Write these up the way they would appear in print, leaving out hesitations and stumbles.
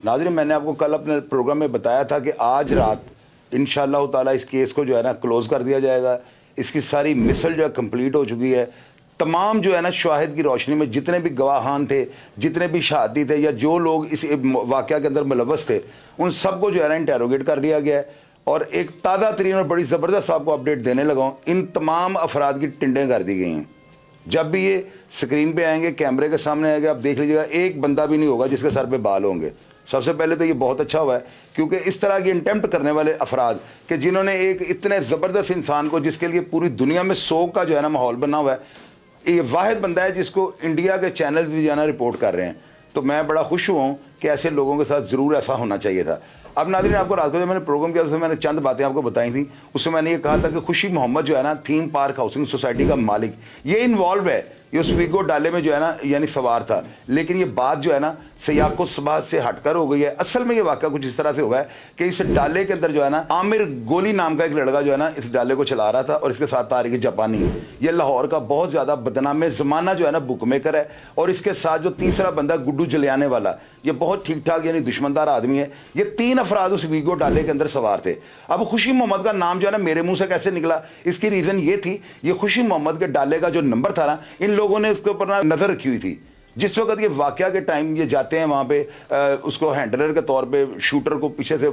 नाज़रीन, मैंने आपको कल अपने प्रोग्राम में बताया था कि आज रात इंशाअल्लाह ताला इस केस को जो है ना क्लोज कर दिया जाएगा। इसकी सारी मिसल जो है कंप्लीट हो चुकी है। तमाम जो है ना शाहिद की रोशनी में जितने भी गवाहान थे, जितने भी शहादी थे या जो लोग इस वाक़या के अंदर मुलव्वस थे, उन सबको जो है ना इंटेरोगेट कर लिया गया है। और एक ताज़ा तरीन और बड़ी ज़बरदस्त आपको अपडेट देने लगा हूँ, इन तमाम अफराद की टिंडें कर दी गई हैं। जब भी ये स्क्रीन पे आएंगे, कैमरे के सामने आएंगे, आप देख लीजिएगा एक बंदा भी नहीं होगा जिसके सर पे बाल होंगे। सबसे पहले तो ये बहुत अच्छा हुआ है क्योंकि इस तरह की अटेम्प्ट करने वाले अफराद कि जिन्होंने एक इतने ज़बरदस्त इंसान को, जिसके लिए पूरी दुनिया में शोक का जो है ना माहौल बना हुआ है, ये वाहिद बंदा है जिसको इंडिया के चैनल भी जो है ना रिपोर्ट कर रहे हैं। तो मैं बड़ा खुश हुआ हूँ कि ऐसे लोगों के साथ ज़रूर ऐसा होना चाहिए था। अब नाज़रीन, आपको रात को जब मैंने प्रोग्राम किया उसमें मैंने चंद बातें आपको बताई थी। उसमें मैंने ये कहा था कि खुशी मोहम्मद जो है ना थीम पार्क हाउसिंग सोसाइटी का मालिक, ये इन्वॉल्व है, ये उस वीगो डाले में जो है ना यानी सवार था। लेकिन ये बात जो है ना सयाको सबात से हटकर हो गई है। असल में ये वाक़या कुछ इस तरह से हुआ है कि इस डाले के अंदर जो है ना आमिर गोली नाम का एक लड़का जो है ना इस डाले को चला रहा था और इसके साथ तारिक जापानी, ये लाहौर का बहुत ज़्यादा बदनाम ज़माना जो है ना बुक मेकर है। और इसके साथ जो तीसरा बंदा गुड्डू जलियाने वाला, ये बहुत ठीक ठाक यानी दुश्मनदार आदमी है। ये तीन अफराद उस वीगो डाले के अंदर सवार थे। अब खुशी मोहम्मद का नाम जो है ना मेरे मुंह से कैसे निकला, इसकी रीज़न ये थी, ये खुशी मोहम्मद के डाले का जो नंबर था ना, इन लोगों ने उसके ऊपर ना नज़र रखी हुई थी। जिस वक्त ये वाक़या के टाइम ये जाते हैं वहाँ पे उसको हैंडलर के तौर पे शूटर को पीछे से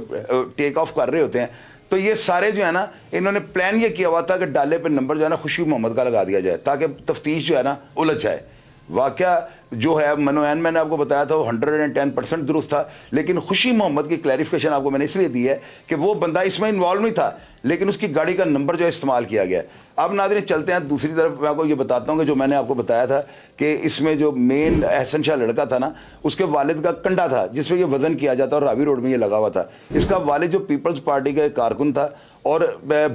टेक ऑफ कर रहे होते हैं, तो ये सारे जो है ना इन्होंने प्लान ये किया हुआ था कि डाले पे नंबर जो है ना खुशी मोहम्मद का लगा दिया जाए ताकि तफ्तीश जो है ना उलझ जाए। वाक़या जो है मनोयन मैंने आपको बताया था वो 110% दुरुस्त था। लेकिन खुशी मोहम्मद की क्लैरिफिकेशन आपको मैंने इसलिए दी है कि वो बंदा इसमें इन्वॉल्व नहीं था, लेकिन उसकी गाड़ी का नंबर जो है इस्तेमाल किया गया। अब नाज़रीन चलते हैं दूसरी तरफ। मैं आपको ये बताता हूँ कि जो मैंने आपको बताया था कि इसमें जो मेन एहसन शाह लड़का था ना, उसके वालिद का कंडा था जिसमें ये वज़न किया जाता और रावी रोड में ये लगा हुआ था। इसका वालिद जो पीपल्स पार्टी का कारकुन था और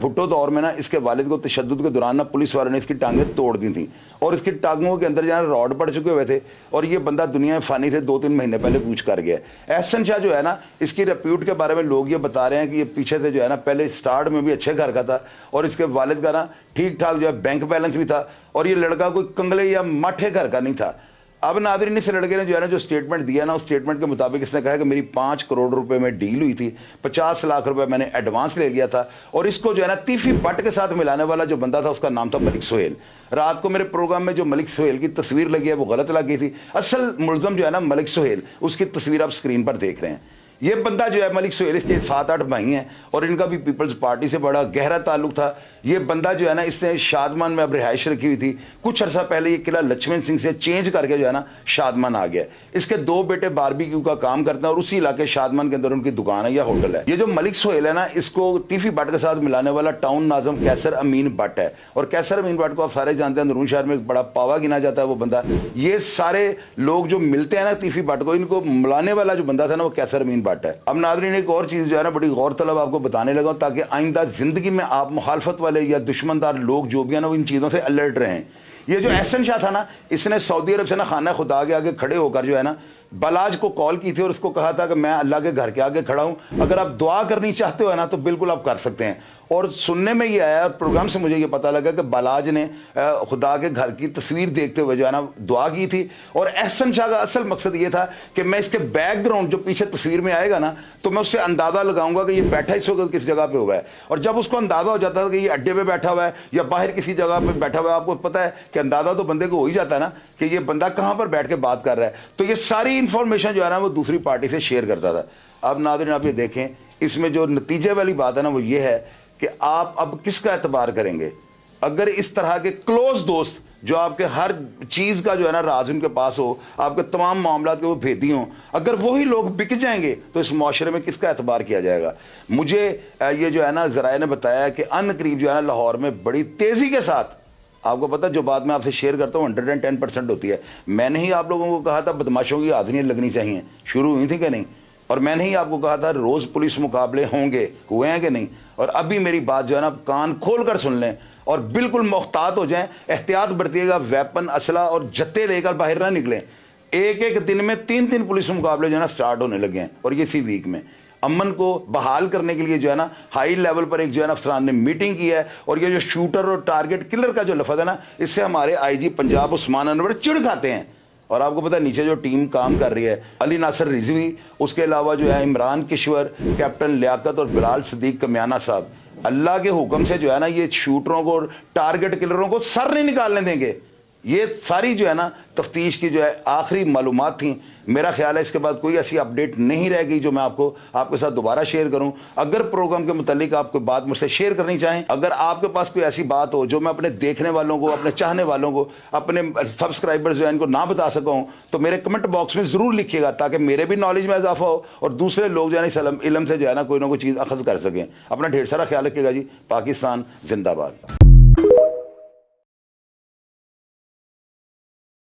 भुट्टो दौर में ना इसके वालिद को तशद्दुद के दौरान ना पुलिस वालों ने इसकी टांगें तोड़ दी थी और इसकी टांगों के अंदर जहाँ रॉड पड़ चुके हुए थे और ये बंदा दुनिया में फ़ानी थे 2-3 महीने पहले कूच कर गया। एहसन शाह जो है ना, इसकी रेप्यूट के बारे में लोग ये बता रहे हैं कि ये पीछे से जो है ना पहले स्टार्ट में भी अच्छे घर का था और इसके वालिद का ना ठीक ठाक जो है बैंक बैलेंस भी था और ये लड़का कोई कंगले या माठे घर का नहीं था। अब नाज़रीन इस लड़के ने जो है ना जो स्टेटमेंट दिया ना, उस स्टेटमेंट के मुताबिक इसने कहा कि मेरी 5 करोड़ रुपए में डील हुई थी, 50 लाख रुपए मैंने एडवांस ले लिया था और इसको जो है ना तीफी बट के साथ मिलाने वाला जो बंदा था उसका नाम था मलिक सुहेल। रात को मेरे प्रोग्राम में जो मलिक सुहेल की तस्वीर लगी है वो गलत लग गई थी। असल मुलजम जो है ना मलिक सुहेल, उसकी तस्वीर आप स्क्रीन पर देख रहे हैं। ये बंदा जो है मलिक सुहेल, इसके 7-8 भाई हैं और इनका भी पीपल्स पार्टी से बड़ा गहरा ताल्लुक था। ये बंदा जो है ना इसने शादमान में अब रिहाइश रखी हुई थी। कुछ अर्सा पहले ये किला लक्ष्मण सिंह से चेंज करके जो है ना शादमान आ गया। इसके 2 बेटे बारबेक्यू का काम करते हैं और उसी इलाके शादमान के अंदर उनकी दुकान है या होटल है। ये जो मलिक सुहेल है ना, इसको तीफी भट्ट के साथ मिलाने वाला टाउन नाजम कैसर अमीन भट्ट है और कैसर अमीन भट्ट को आप सारे जानते हैं, अंदरून शहर में एक बड़ा पावा गिना जाता है वो बंदा। ये सारे लोग जो मिलते हैं ना तीफी भट्ट को, इनको मिलाने वाला जो बंदा था ना वो कैसर अमीन भट्ट है। अब नाज़रीन एक और चीज़ जो है ना बड़ी गौर तलब आपको बताने लगा ताकि आइंदा जिंदगी में आप मुखालफत वाले या दुश्मनदार लोग जो भी है ना वो इन चीज़ों से अलर्ट रहें। ये जो एहसन शाह था ना, इसने सऊदी अरब से ना खाना खुदा के आगे खड़े होकर जो है ना बलाज को कॉल की थी और उसको कहा था कि मैं अल्लाह के घर के आगे खड़ा हूं, अगर आप दुआ करनी चाहते हो ना तो बिल्कुल आप कर सकते हैं। और सुनने में ये आया और प्रोग्राम से मुझे ये पता लगा कि बलाज ने खुदा के घर की तस्वीर देखते हुए जो है ना दुआ की थी। और एहसन शाह का असल मकसद ये था कि मैं इसके बैकग्राउंड जो पीछे तस्वीर में आएगा ना तो मैं उससे अंदाज़ा लगाऊंगा कि ये बैठा इस वक्त किस जगह पे हुआ है। और जब उसको अंदाज़ा हो जाता था कि ये अड्डे पे बैठा हुआ है या बाहर किसी जगह पे बैठा हुआ है, आपको पता है कि अंदाज़ा तो बंदे को हो ही जाता है ना कि ये बंदा कहाँ पर बैठ के बात कर रहा है, तो ये सारी इंफॉर्मेशन जो है ना वो दूसरी पार्टी से शेयर करता था। अब नाज़रीन आप ये देखें, इसमें जो नतीजे वाली बात है ना वो ये है कि आप अब किसका एतबार करेंगे। अगर इस तरह के क्लोज दोस्त जो आपके हर चीज़ का जो है ना राज उनके पास हो, आपके तमाम मामला के वो भेदी हों, अगर वही लोग बिक जाएंगे तो इस माशरे में किसका एतबार किया जाएगा। मुझे ये जो है ना ज़राए ने बताया कि अनकरीब जो है ना लाहौर में बड़ी तेज़ी के साथ, आपको पता जो बात मैं आपसे शेयर करता हूँ 110% होती है। मैंने ही आप लोगों को कहा था बदमाशों की हाज़िरियाँ लगनी चाहिए, शुरू हुई थी कि नहीं, और मैंने ही आपको कहा था रोज़ पुलिस मुकाबले होंगे, हुए हैं कि नहीं। और अभी मेरी बात जो है ना कान खोल कर सुन लें और बिल्कुल मुहतात हो जाएं, एहतियात बरतिएगा, वेपन असला और जत्ते लेकर बाहर ना निकलें। एक दिन में 3-3 पुलिस मुकाबले जो है ना स्टार्ट होने लगे हैं और ये इसी वीक में। अमन को बहाल करने के लिए जो है ना हाई लेवल पर एक जो है ना अफसरान ने मीटिंग की है और ये जो शूटर और टारगेट किलर का जो लफ्ज़ है ना, इससे हमारे IG पंजाब उस्मान अनवर चिढ़ खाते हैं और आपको पता है नीचे जो टीम काम कर रही है, अली नासर रिजवी, उसके अलावा जो है इमरान किश्वर, कैप्टन लियाकत और बिलाल सदीक कमियाना साहब, अल्लाह के हुक्म से जो है ना ये शूटरों को, टारगेट किलरों को सर नहीं निकालने देंगे। ये सारी जो है ना तफ्तीश की जो है आखिरी मालूमात थी। मेरा ख्याल है इसके बाद कोई ऐसी अपडेट नहीं रह गई जो मैं आपके साथ दोबारा शेयर करूं। अगर प्रोग्राम के मुतालिक आप कोई बात मुझसे शेयर करनी चाहें, अगर आपके पास कोई ऐसी बात हो जो मैं अपने देखने वालों को, अपने चाहने वालों को, अपने सब्सक्राइबर्स जो है इनको ना बता सका हूं, तो मेरे कमेंट बॉक्स में जरूर लिखिएगा ताकि मेरे भी नॉलेज में इजाफा हो और दूसरे लोग जो है इस इल्म से जो है ना कोई ना कोई चीज़ अखज़ कर सकें। अपना ढेर सारा ख्याल रखिएगा जी। पाकिस्तान जिंदाबाद।